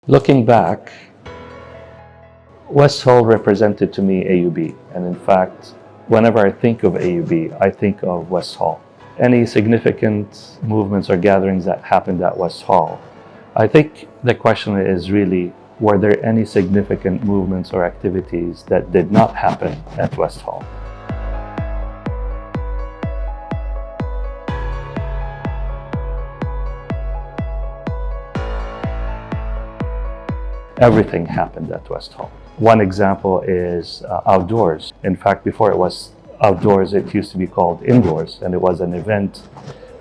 Looking back, West Hall represented to me AUB, and in fact, whenever I think of AUB, I think of West Hall. Any significant movements or gatherings that happened at West Hall, I think the question is really, were there any significant movements or activities that did not happen at West Hall? Everything happened at West Hall. One example is outdoors. In fact, before it was outdoors, it used to be called indoors, and it was an event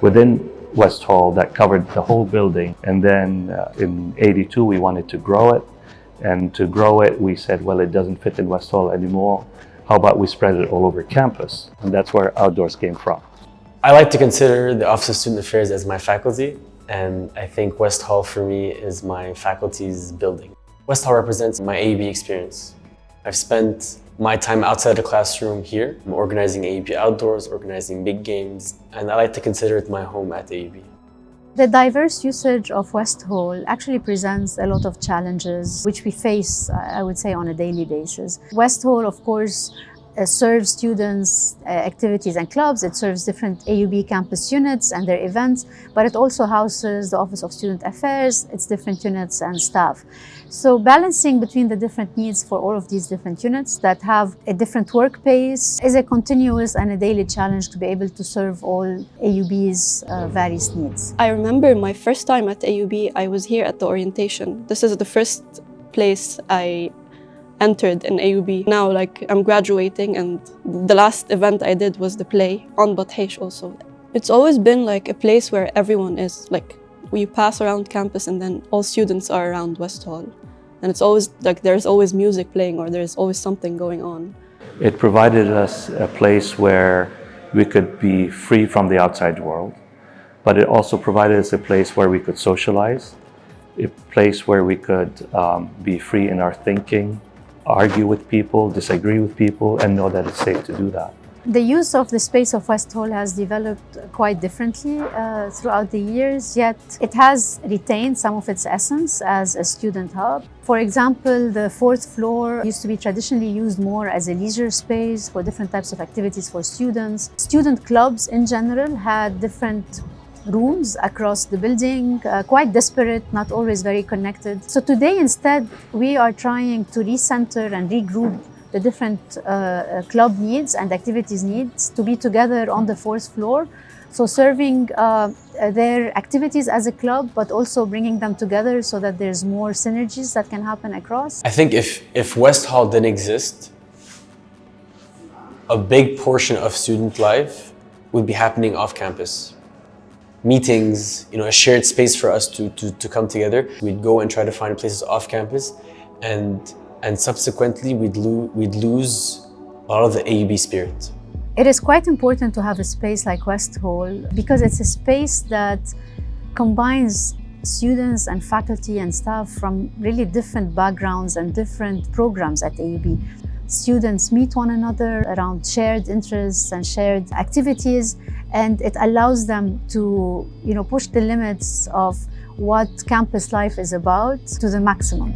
within West Hall that covered the whole building. And then in '82, we wanted to grow it. And to grow it, we said, well, it doesn't fit in West Hall anymore. How about we spread it all over campus? And that's where outdoors came from. I like to consider the Office of Student Affairs as my faculty, and I think West Hall for me is my faculty's building. West Hall represents my AUB experience. I've spent my time outside the classroom here. I'm organizing AUB outdoors, organizing big games, and I like to consider it my home at AUB. The diverse usage of West Hall actually presents a lot of challenges which we face, I would say, on a daily basis. West Hall, of course, serves students' activities and clubs. It serves different AUB campus units and their events, but it also houses the Office of Student Affairs, its different units and staff. So balancing between the different needs for all of these different units that have a different work pace is a continuous and a daily challenge to be able to serve all AUB's various needs. I remember my first time at AUB, I was here at the orientation. This is the first place I entered in AUB. Now, I'm graduating, and the last event I did was the play on Bathish also. It's always been a place where everyone is. We pass around campus and then all students are around West Hall. And it's always there's always music playing or there's always something going on. It provided us a place where we could be free from the outside world, but it also provided us a place where we could socialize, a place where we could be free in our thinking, argue with people, disagree with people, and know that it's safe to do that. The use of the space of West Hall has developed quite differently throughout the years, yet it has retained some of its essence as a student hub. For example, the fourth floor used to be traditionally used more as a leisure space for different types of activities for students. Student clubs in general had different rooms across the building, quite disparate, not always very connected. So today, instead, we are trying to recenter and regroup the different club needs and activities needs to be together on the fourth floor. So serving their activities as a club, but also bringing them together so that there's more synergies that can happen across. I think if West Hall didn't exist, a big portion of student life would be happening off campus. Meetings, a shared space for us to come together. We'd go and try to find places off campus, and subsequently we'd lose a lot of the AUB spirit. It is quite important to have a space like West Hall because it's a space that combines students and faculty and staff from really different backgrounds and different programs at AUB. Students meet one another around shared interests and shared activities, and it allows them to push the limits of what campus life is about to the maximum.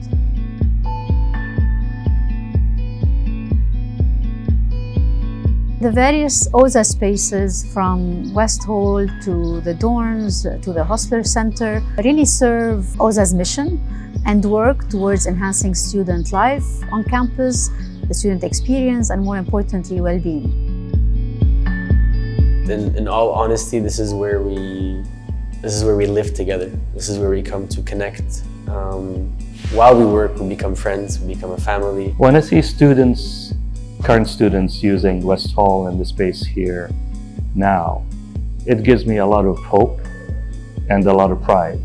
The various OZA spaces from West Hall to the dorms to the hostler center really serve OZA's mission and work towards enhancing student life on campus, the student experience, and more importantly, well-being. In all honesty, this is where we live together. This is where we come to connect. While we work, we become friends, we become a family. When I see current students using West Hall and the space here now, it gives me a lot of hope and a lot of pride.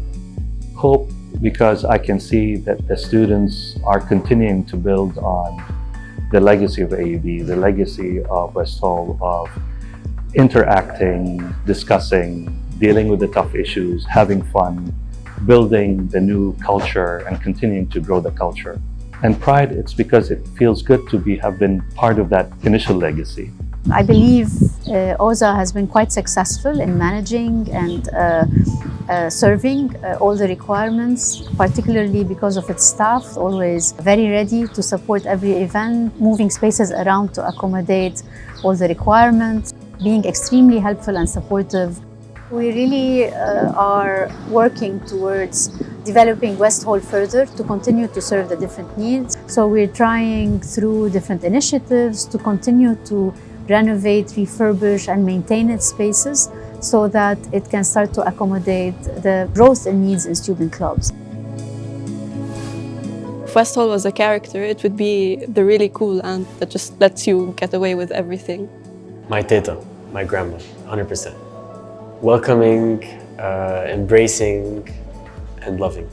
Hope because I can see that the students are continuing to build on the legacy of AUB, the legacy of West Hall of interacting, discussing, dealing with the tough issues, having fun, building the new culture and continuing to grow the culture. And pride, it's because it feels good to have been part of that initial legacy. I believe OZA has been quite successful in managing and serving all the requirements, particularly because of its staff, always very ready to support every event, moving spaces around to accommodate all the requirements, being extremely helpful and supportive. We really are working towards developing West Hall further to continue to serve the different needs. So we're trying through different initiatives to continue to renovate, refurbish and maintain its spaces so that it can start to accommodate the growth in needs in student clubs. If West Hall was a character, it would be the really cool aunt that just lets you get away with everything. My teta, my grandma, 100%. Welcoming, embracing, and loving.